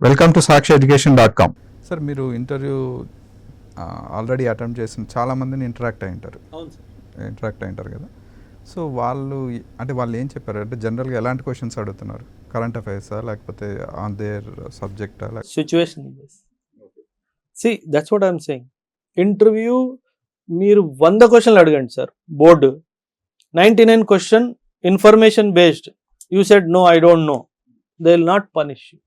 Welcome to sakshieducation.com. Sir మీరు interview already attempt చేసిన చాలామందిని ఇంటరాక్ట్ అయింటారు కదా. సో వాళ్ళు ఏం చెప్పారు అంటే జనరల్గా ఎలాంటి క్వశ్చన్స్ అడుగుతున్నారు? కరెంట్ అఫైర్సా లేకపోతే ఆన్ దేర్ సబ్జెక్టా? Situation see that's what I'm saying. Interview మీరు 100 క్వశ్చన్లు అడగండి sir, board 99 question information based, you said no I don't know, they will not punish you.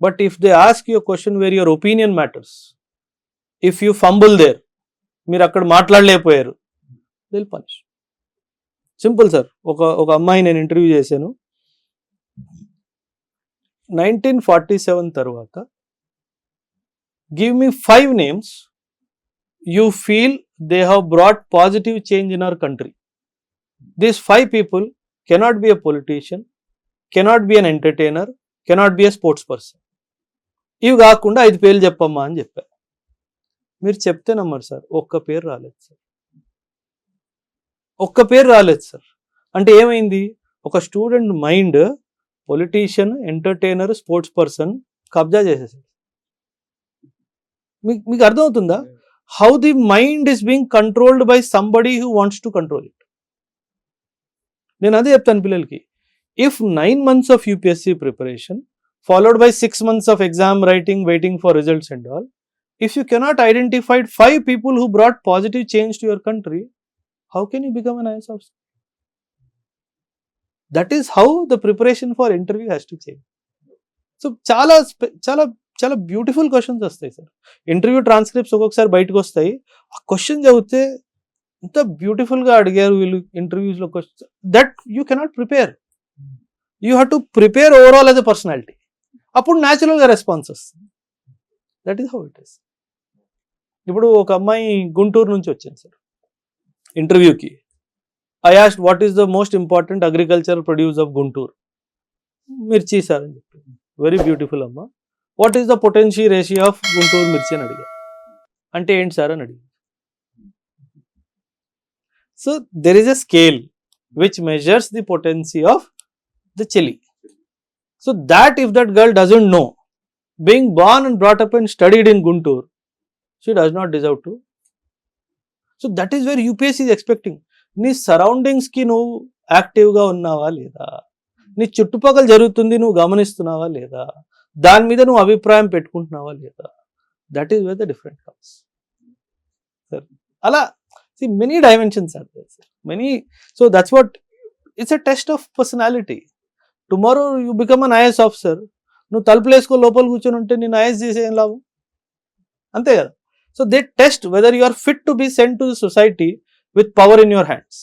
But if they ask you question where your opinion matters, if you fumble there, మీరు అక్కడ మాట్లాడలేకపోయారు, they will punish. Simple sir. ఒక అమ్మాయి నేను interview చేశాను. 1947 తర్వాత give me 5 names you feel they have brought positive change in our country. These 5 people cannot be a politician, cannot be an entertainer, cannot be a sports person. ఇవి కాకుండా 5 పేర్లు చెప్పమ్మా అని చెప్పారు. మీరు చెప్తే నమ్మరు సార్, ఒక్క పేరు రాలేదు సార్. అంటే ఏమైంది? ఒక student mind politician, entertainer, sports person కబ్జా చేసేసారు. మీకు అర్థమవుతుందా? How the mind is being controlled by somebody who wants to control it. నేను అదే చెప్తాను పిల్లలకి. If 9 months of UPSC preparation followed by 6 months of exam writing, waiting for results and all, if you cannot identify 5 people who brought positive change to your country, how can you become an IAS officer? That is how the preparation for interview has to change. So చాలా beautiful questions వస్తాయి sir. Interview transcripts ఒక్కొక్కసారి బయటకు వస్తాయి. ఆ question చదివితే ఎంత బ్యూటిఫుల్గా అడిగారు వీళ్ళు ఇంటర్వ్యూస్లో questions, that you cannot prepare. You have to prepare overall as a personality. అప్పుడు న్యాచురల్గా రెస్పాన్స్ వస్తుంది. That is how it is. ఇప్పుడు ఒక అమ్మాయి గుంటూరు నుంచి వచ్చింది సార్ ఇంటర్వ్యూకి. I asked what is the most important agricultural produce of Guntur. మిర్చి సార్ అని చెప్పి. వెరీ బ్యూటిఫుల్ అమ్మ. What is the potential ratio of Guntur మిర్చి అని అడిగారు. అంటే ఏంటి సార్ అని అడిగారు. So there is a scale which measures the potency of the chili. So that if that girl doesn't know, being born and brought up and studied in Guntur, she does not deserve to. So that is where UPSC is expecting. నీ సరౌండింగ్స్కి నువ్వు యాక్టివ్గా ఉన్నావా లేదా, నీ చుట్టుపక్కల జరుగుతుంది నువ్వు గమనిస్తున్నావా లేదా, దాని మీద నువ్వు అభిప్రాయం పెట్టుకుంటున్నావా లేదా. That is where the different comes sir. అలా many dimensions are there sir, many. So that's what it's a test of personality. Tomorrow you become an IAS officer. నువ్వు తలుపులు వేసుకో లోపల కూర్చొని ఉంటే నేను ఐఏఎస్ చేసే ఏం లాభం? అంతే కదా. So they test whether you are fit to be sent to the society with power in your hands.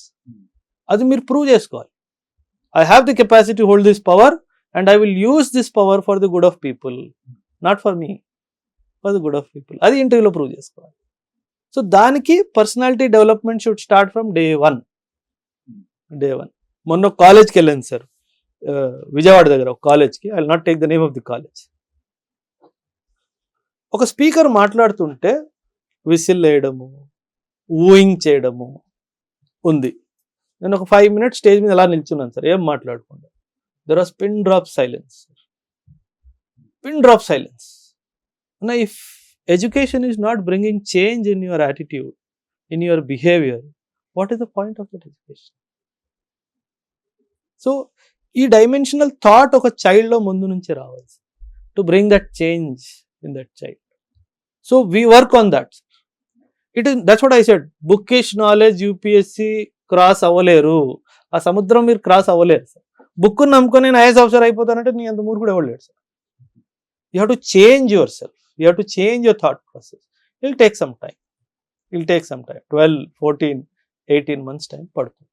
అది మీరు ప్రూవ్ చేసుకోవాలి. I have the capacity hold this power and I will use this power for the good of people, not for me, for the good of people. అది ఇంటర్వ్యూలో prove చేసుకోవాలి. So దానికి personality development should start from day one. మొన్న కాలేజ్కి వెళ్ళాను sir, Vijayawada దగ్గర ఒక కాలేజ్కి. I will not take the name of the college. ఒక స్పీకర్ మాట్లాడుతుంటే విసిల్ వేయడము, ఊయింగ్ చేయడము ఉంది. నేను ఒక 5 minutes స్టేజ్ మీద ఎలా నిల్చున్నాను సార్, ఏం మాట్లాడకుండా. There was pin drop silence. If education is not bringing change in your attitude, in your behaviour, what is the point of that education? So ఈ డైమెన్షనల్ థాట్ ఒక చైల్డ్లో ముందు నుంచి రావాలి to bring that change in that child. So we work on that. That's what I said. Bookish knowledge UPSC cross అవ్వలేరు. ఆ సముద్రం మీరు క్రాస్ అవ్వలేరు సార్. బుక్ను నమ్ముకొని నేను ఐఏఎస్ ఆఫీసర్ అయిపోతానంటే నీ అంత మూర్ఖుడు ఇవ్వలేడు sir. You have to change yourself, you have to change your thought process. It will take some time. 12, 14, 18 months time పడుతుంది.